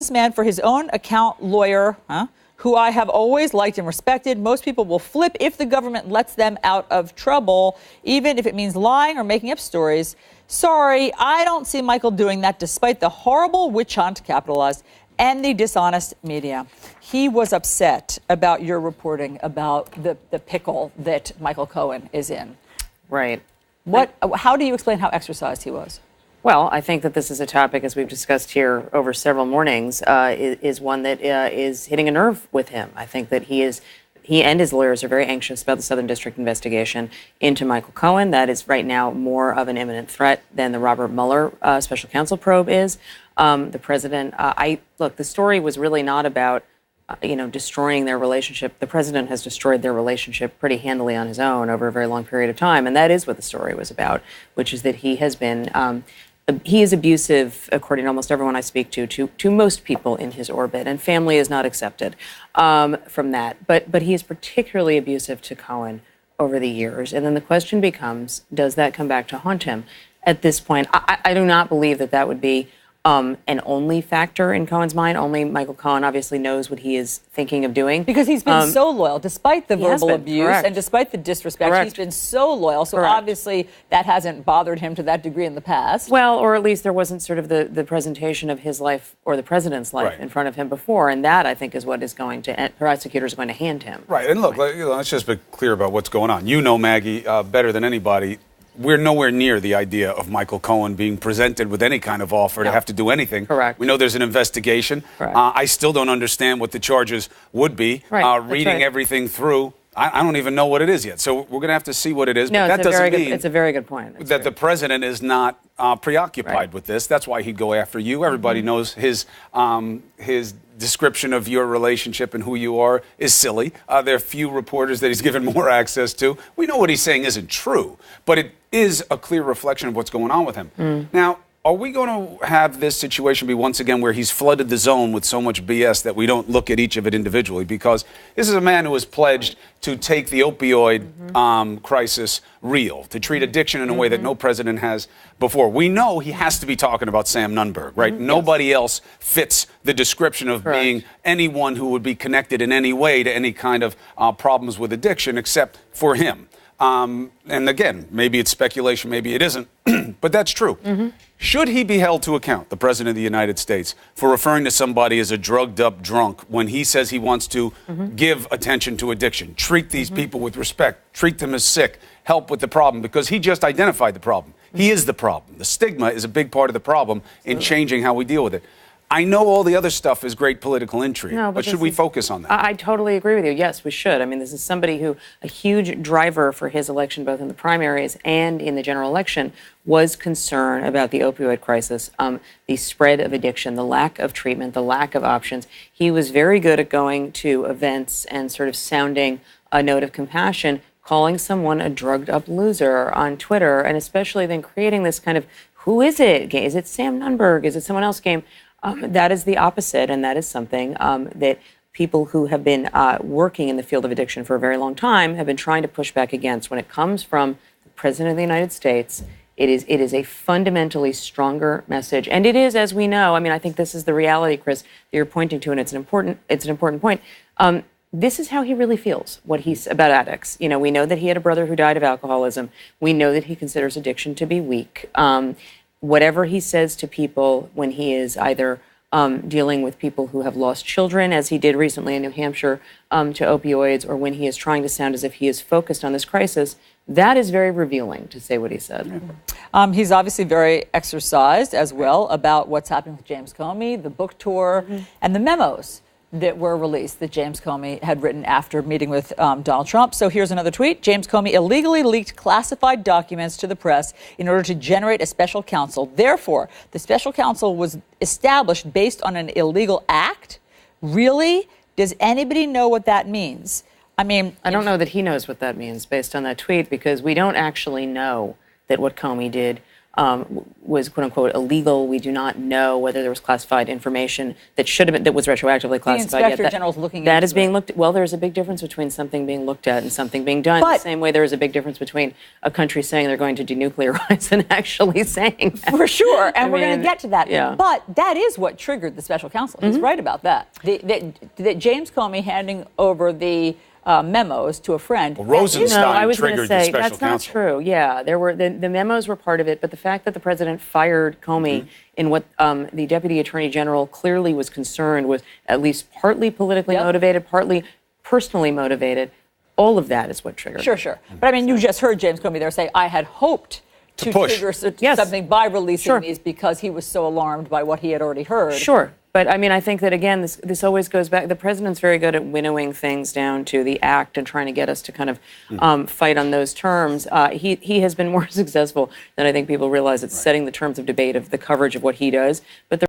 This man for his own account lawyer, who I have always liked and respected. Most people will flip if the government lets them out of trouble, even if it means lying or making up stories. Sorry, I don't see Michael doing that despite the horrible witch hunt, capitalized, and the dishonest media. He was upset about your reporting about the pickle that Michael Cohen is in. Right. How do you explain how exercised he was? Well, I think that this is a topic, as we've discussed here over several mornings, is one that is hitting a nerve with him. I think that he and his lawyers are very anxious about the Southern District investigation into Michael Cohen. That is right now more of an imminent threat than the Robert Mueller special counsel probe is. The president, look, the story was really not about destroying their relationship. The president has destroyed their relationship pretty handily on his own over a very long period of time, and that is what the story was about, which is that he has been. He is abusive, according to almost everyone I speak to most people in his orbit, and family is not accepted from that. But he is particularly abusive to Cohen over the years. And then the question becomes, does that come back to haunt him? At this point, I do not believe that would be an only factor in Cohen's mind. Only Michael Cohen obviously knows what he is thinking of doing. Because he's been so loyal, despite the verbal abuse correct. And despite the disrespect, Correct. he's been so loyal. So Correct. obviously that hasn't bothered him to that degree in the past. Well, or at least there wasn't sort of the presentation of his life or the president's life Right. in front of him before. And that, I think, is what is going to, prosecutors are going to hand him. Right, and look, let's just be clear about what's going on. You know, Maggie, better than anybody, we're nowhere near the idea of Michael Cohen being presented with any kind of offer to have to do anything. Correct. We know there's an investigation. Correct. I still don't understand what the charges would be. Right, reading right. everything through, I don't even know what it is yet. So we're going to have to see what it is. No, but that doesn't mean it's a very good point. that the president is not preoccupied Right. with this. That's why he'd go after you. Everybody knows his description of your relationship and who you are is silly. There are few reporters that he's given more access to. We know what he's saying isn't true, but it is a clear reflection of what's going on with him. Now, are we going to have this situation be once again where he's flooded the zone with so much BS that we don't look at each of it individually? Because this is a man who has pledged to take the opioid crisis real, to treat addiction in a way that no president has before. We know he has to be talking about Sam Nunberg, right? Nobody else fits the description of Correct. being anyone who would be connected in any way to any kind of problems with addiction except for him. And again, maybe it's speculation, maybe it isn't, but that's true. Should he be held to account, the President of the United States, for referring to somebody as a drugged up drunk when he says he wants to give attention to addiction, treat these people with respect, treat them as sick, help with the problem, because he just identified the problem. He is the problem. The stigma is a big part of the problem in changing how we deal with it. I know all the other stuff is great political intrigue, but should we focus on that? I totally agree with you. Yes, we should. I mean, this is somebody who, a huge driver for his election, both in the primaries and in the general election, was concern about the opioid crisis, the spread of addiction, the lack of treatment, the lack of options. He was very good at going to events and sort of sounding a note of compassion, calling someone a drugged up loser on Twitter, and especially then creating this kind of, who is it? Is it Sam Nunberg? Is it someone else game? That is the opposite, and that is something that people who have been working in the field of addiction for a very long time have been trying to push back against. When it comes from the President of the United States, it is a fundamentally stronger message. And it is, as we know, I mean, I think this is the reality, Chris, that you're pointing to, and it's an important point. This is how he really feels, what he's about addicts. You know, we know that he had a brother who died of alcoholism. We know that he considers addiction to be weak. Whatever he says to people when he is either dealing with people who have lost children, as he did recently in New Hampshire, to opioids, or when he is trying to sound as if he is focused on this crisis, that is very revealing, to say what he said. He's obviously very exercised as well about what's happening with James Comey, the book tour, and the memos that were released that James Comey had written after meeting with Donald Trump. So here's another tweet. James Comey illegally leaked classified documents to the press in order to generate a special counsel. Therefore, the special counsel was established based on an illegal act. Really? Does anybody know what that means? I mean, I don't know that he knows what that means based on that tweet, because we don't actually know that what Comey did was quote unquote illegal. We do not know whether there was classified information that should have been, that was retroactively classified. The Inspector General's looking that into is being it. looked at. Well, there's a big difference between something being looked at and something being done. But- the same way there is a big difference between a country saying they're going to denuclearize and actually saying that. For sure, and we're going mean, to get to that. yeah. But that is what triggered the special counsel. He's right about that. That James Comey handing over the memos to a friend. Well, Rosenstein No, I was going to triggered the say special that's counsel. not true. Yeah, there were the memos were part of it, but the fact that the president fired Comey in what the deputy attorney general clearly was concerned was at least partly politically Yep. motivated, partly personally motivated. All of that is what triggered. Sure. But I mean, you just heard James Comey there say, I had hoped to push. trigger Yes. something by releasing Sure. these because he was so alarmed by what he had already heard. Sure. But I mean, I think that, again, this always goes back. The president's very good at winnowing things down to the act and trying to get us to kind of fight on those terms. He has been more successful than I think people realize at setting the terms of debate of the coverage of what he does. But the